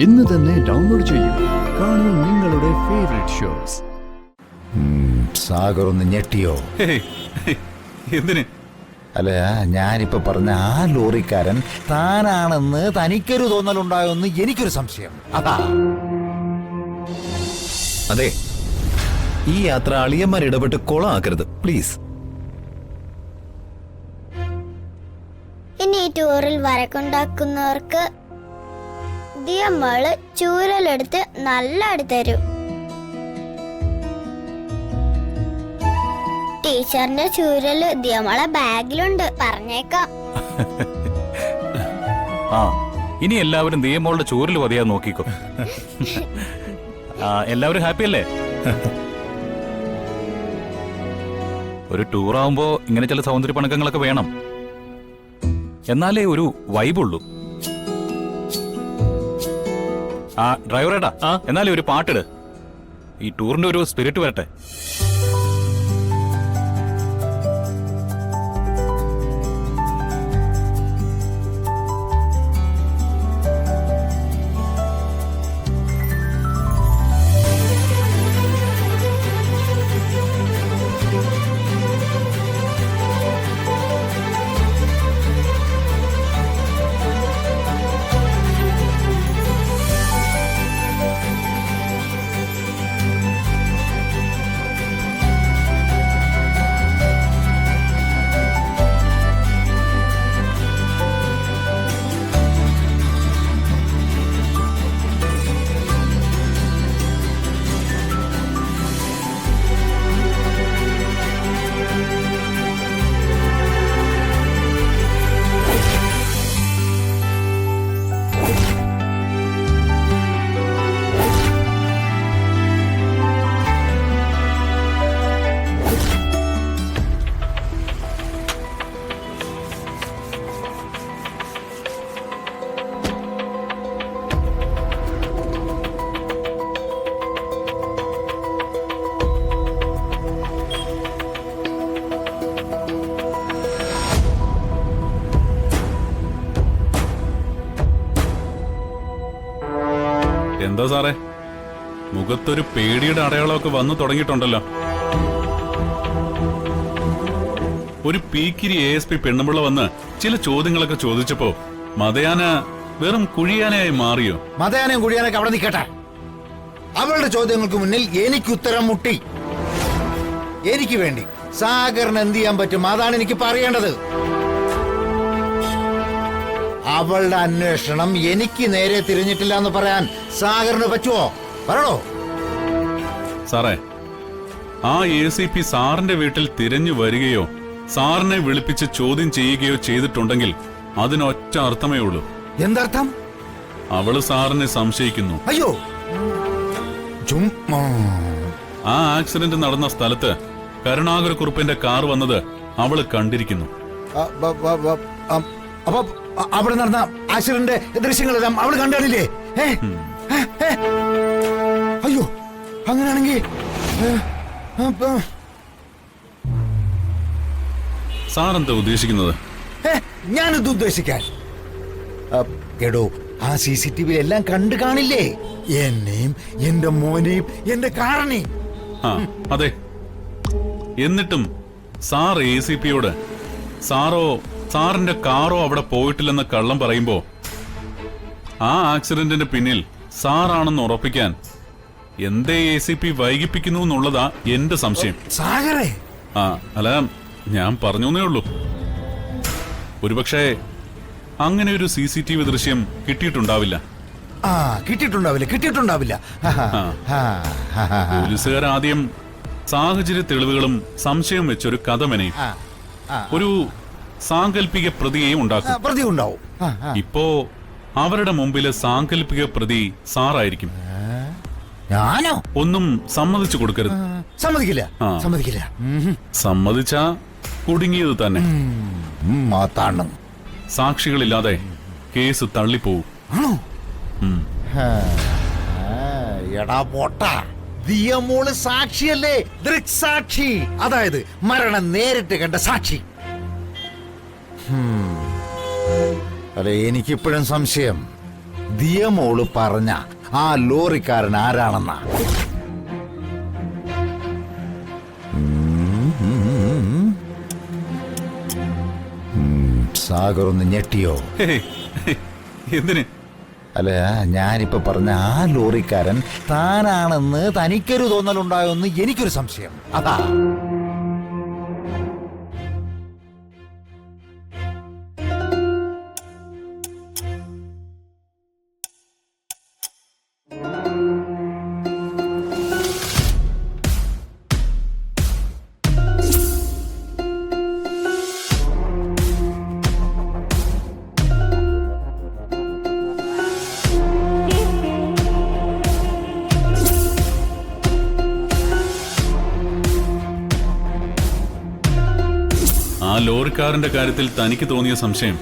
ഇന്ന് തന്നെ ഡൗൺലോഡ് ചെയ്യൂ. കാണൂ നിങ്ങളുടെ ഫേവറേറ്റ് ഷോസ്. സാഗർ ഒന്ന് ഞെട്ടിയോ? എന്തിന്? അല്ല, ഞാനിപ്പോ പറഞ്ഞ ആ ലോറിക്കാരൻ താനാണെന്ന് തനിക്കൊരു തോന്നലുണ്ടായോന്ന് എനിക്കൊരു സംശയം. അതാ. അതെ, ഈ യാത്ര അളിയന്മാർ ഇടപെട്ട് കൊളമാക്കരുത് പ്ലീസ്. ഇനി ഈ ടൂറിൽ വരക്കുണ്ടാക്കുന്നവർക്ക് ദിയമ്മള് ചൂരലെടുത്ത് നല്ല അടിത്തരും. ടീച്ചറിന്റെ ചൂരല് ദിയമ്മളെ ബാഗിലുണ്ട്, പറഞ്ഞേക്കാം. ആ, ഇനി എല്ലാവരും ദിയമോളുടെ ചൂരിൽ പതിയാൻ നോക്കിക്കോ. എല്ലാവരും ഹാപ്പി അല്ലേ? ഒരു ടൂർ ആവുമ്പോ ഇങ്ങനെ ചില സൗന്ദര്യ പണക്കങ്ങളൊക്കെ വേണം, എന്നാലേ ഒരു വൈബുള്ളൂ. ആ ഡ്രൈവറേട്ടാ, എന്നാലേ ഒരു പാട്ടിട്, ഈ ടൂറിന്റെ ഒരു സ്പിരിറ്റ് വരട്ടെ. എന്താ സാറേ, മുഖത്തൊരു പേടിയുടെ അടയാളമൊക്കെ വന്നു തുടങ്ങിയിട്ടുണ്ടല്ലോ. ഒരു പീക്കിരി ASP പെണ്ണുമ്പിള്ള വന്ന് ചില ചോദ്യങ്ങളൊക്കെ ചോദിച്ചപ്പോ മതയാന വെറും കുഴിയാനയായി മാറിയോ? മതയാനയും കുഴിയാനൊക്കെ അവിടെ നിൽക്കട്ടെ. അവളുടെ ചോദ്യങ്ങൾക്ക് മുന്നിൽ എനിക്ക് ഉത്തരം മുട്ടി. എനിക്ക് വേണ്ടി സാഗറിന് എന്ത് ചെയ്യാൻ പറ്റും, അതാണ് എനിക്ക് പറയേണ്ടത്. അവളുടെ അന്വേഷണം എനിക്ക് നേരെ തിരിഞ്ഞിട്ടില്ല എന്ന് പറയാൻ സാഗറിന് പറ്റുമോ? പറയണോ? സാറേ, ആ ACP സാറിന്റെ വീട്ടിൽ തിരഞ്ഞു വരികയോ സാറിനെ വിളിപ്പിച്ച് ചോദ്യം ചെയ്യുകയോ ചെയ്തിട്ടുണ്ടെങ്കിൽ അതിനൊറ്റ അർത്ഥമേ ഉള്ളൂ. എന്തർത്ഥം? അവള് സാറിനെ സംശയിക്കുന്നു. അയ്യോ, ആ ആക്സിഡന്റ് നടന്ന സ്ഥലത്ത് കരുണാകരക്കുറുപ്പിന്റെ കാർ വന്നത് അവള് കണ്ടിരിക്കുന്നു. അപ്പൊ അവിടെ നടന്ന ആക്സിഡന്റ് ദൃശ്യങ്ങളെല്ലാം അവള് കണ്ടാണില്ലേ? അയ്യോ, അങ്ങനെയാണെങ്കിൽ സാറെന്താ ഉദ്ദേശിക്കുന്നത്? ഞാനിത് ഉദ്ദേശിക്കാൻ എടോ, ആ CCTV എല്ലാം കണ്ടു കാണില്ലേ? എന്നെയും എന്റെ മോനെയും എന്റെ കാറിനെയും. അതെ, എന്നിട്ടും സാർ ACPയോട് സാറോ സാറിന്റെ കാറോ അവിടെ പോയിട്ടില്ലെന്ന് കള്ളം പറയുമ്പോ ആ ആക്സിഡന്റിന്റെ പിന്നിൽ സാറാണെന്ന് ഉറപ്പിക്കാൻ എന്തേ ACP വൈകിപ്പിക്കുന്നു എന്നുള്ളതാ എന്റെ സംശയം. സാഗറേ, അല്ല, ഞാൻ പറഞ്ഞേ ഉള്ളൂ. ഒരുപക്ഷെ അങ്ങനെ ഒരു CCTV ദൃശ്യം കിട്ടിയിട്ടുണ്ടാവില്ല. കിട്ടിയിട്ടുണ്ടാവില്ല. പോലീസുകാർ ആദ്യം സാഹചര്യ തെളിവുകളും സംശയം വെച്ചൊരു കഥ മെനയും ഒരു സാങ്കല്പിക പ്രതിയെയും ഉണ്ടാക്കും. ഇപ്പോ അവരുടെ മുമ്പിലെ സാങ്കല്പിക പ്രതി സാറായിരിക്കും. ഞാനോ? ഒന്നും സമ്മതിച്ചു കൊടുക്കരുത്. സമ്മതിക്കില്ല. സമ്മതിച്ചാ കുടുങ്ങിയത് തന്നെ. സാക്ഷികളില്ലാതെ കേസ് തള്ളിപ്പോവും. എടാ പോട്ട, ദിയമോള് സാക്ഷിയല്ലേ? ദൃക്സാക്ഷി, അതായത് മരണം നേരിട്ട് കണ്ട സാക്ഷി. അല്ല, എനിക്കിപ്പോഴും സംശയം. ദിയമോള് പറഞ്ഞ ആ ലോറിക്കാരൻ ആരാണെന്നാ. സാഗർ ഒന്ന് ഞെട്ടിയോ? ഹേയ്, എന്തിന്? അല്ല, ഞാനിപ്പോ പറഞ്ഞ ആ ലോറിക്കാരൻ താനാണെന്ന് തനിക്കൊരു തോന്നലുണ്ടായോന്ന് എനിക്കൊരു സംശയം. അതാ. ആ ലോറിക്കാരന്റെ കാര്യത്തിൽ തനിക്ക് തോന്നിയ സംശയം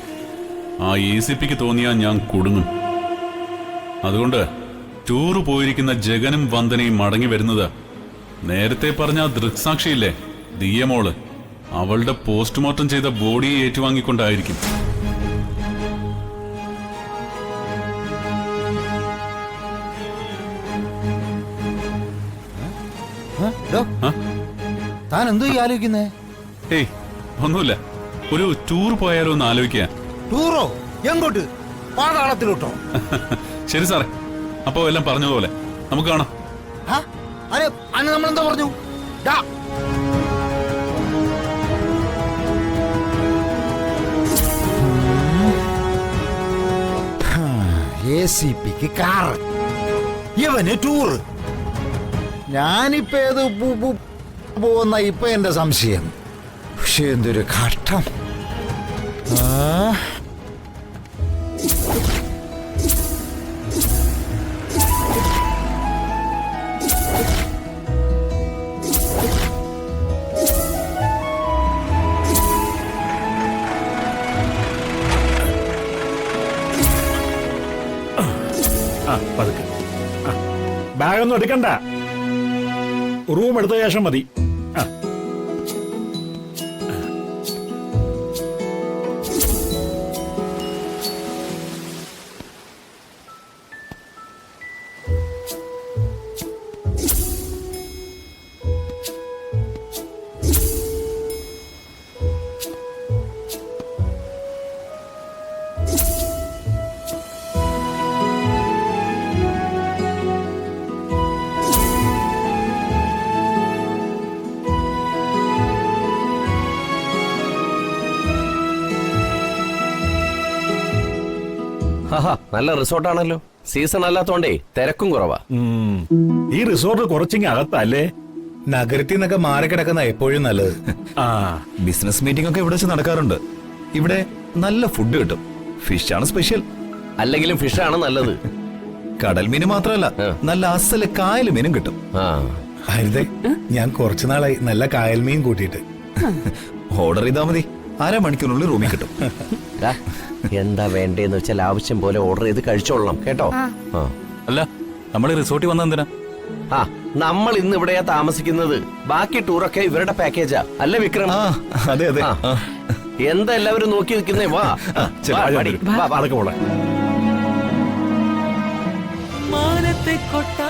ആ ACPക്ക് തോന്നിയാ ഞാൻ കുടുങ്ങും. അതുകൊണ്ട് ടൂറ് പോയിരിക്കുന്ന ജഗനും വന്ദനയും മടങ്ങി വരുന്നത് നേരത്തെ പറഞ്ഞ ആ ദൃക്സാക്ഷിയില്ലേ, ദിയമോള്, അവളുടെ പോസ്റ്റ്മോർട്ടം ചെയ്ത ബോഡിയെ ഏറ്റുവാങ്ങിക്കൊണ്ടായിരിക്കും. താൻ എന്തോ ഈ ആലോചിക്കുന്നേ? ഏയ്, ഒന്നുമില്ല. ഒരു ടൂർ പോയാലോ എന്ന് ആലോചിക്കുക. ടൂറോ? എങ്ങോട്ട്? പാതാളത്തിലോട്ടോ? ശരി സാറേ, അപ്പോ എല്ലാം പറഞ്ഞതുപോലെ നമുക്ക് കാണാം. നമ്മളെന്താ പറഞ്ഞു? ACPക്ക് കാർ, ഇവന് ടൂറ്. ഞാനിപ്പോ ഏത് പോകുന്ന ഇപ്പൊ എന്റെ സംശയം. പക്ഷെ എന്തൊരു ഘട്ടം. പതുക്കെ. ബാഗൊന്നും എടുക്കണ്ട, റൂം എടുത്ത ശേഷം മതി. നല്ല റിസോർട്ടാണല്ലോ. സീസൺ അല്ലാത്തോണ്ടേ തിരക്കും കുറവാ. ഈ റിസോർട്ട് കുറച്ചിങ് അകത്തല്ലേ? നഗരത്തിൽ നിന്നൊക്കെ മാറിക്കിടക്കുന്ന എപ്പോഴും നല്ലത്. ബിസിനസ് മീറ്റിംഗ് ഒക്കെ ഇവിടെ വെച്ച് നടക്കാറുണ്ട്. ഇവിടെ നല്ല ഫുഡ് കിട്ടും. ഫിഷാണ് സ്പെഷ്യൽ. അല്ലെങ്കിലും ഫിഷാണ് നല്ലത്. കടൽ മീന് മാത്രമല്ല, നല്ല അസല് കായൽ മീനും കിട്ടും. ഹരിതേ, ഞാൻ കുറച്ചു നാളായി നല്ല കായൽ മീൻ കൂട്ടിയിട്ട്. ഓർഡർ ചെയ്താൽ മതി, 1/2 മണിക്കൂറിനുള്ളിൽ റൂമിൽ കിട്ടും. എന്താ വേണ്ടേന്ന് വെച്ചാൽ ആവശ്യം പോലെ ഓർഡർ ചെയ്ത് കഴിച്ചോളണം കേട്ടോ. അല്ല, നമ്മൾ റിസോർട്ടിൽ വന്ന എന്തിനാ? നമ്മൾ ഇന്ന് ഇവിടെയാ താമസിക്കുന്നത്. ബാക്കി ടൂറൊക്കെ ഇവരുടെ പാക്കേജാ അല്ലേ വിക്രം? അതെ അതെ. എന്താ എല്ലാവരും നോക്കി നിൽക്കുന്നേ? വാ അതൊക്കെ പോളെ. മാനത്തെ കൊട്ടാ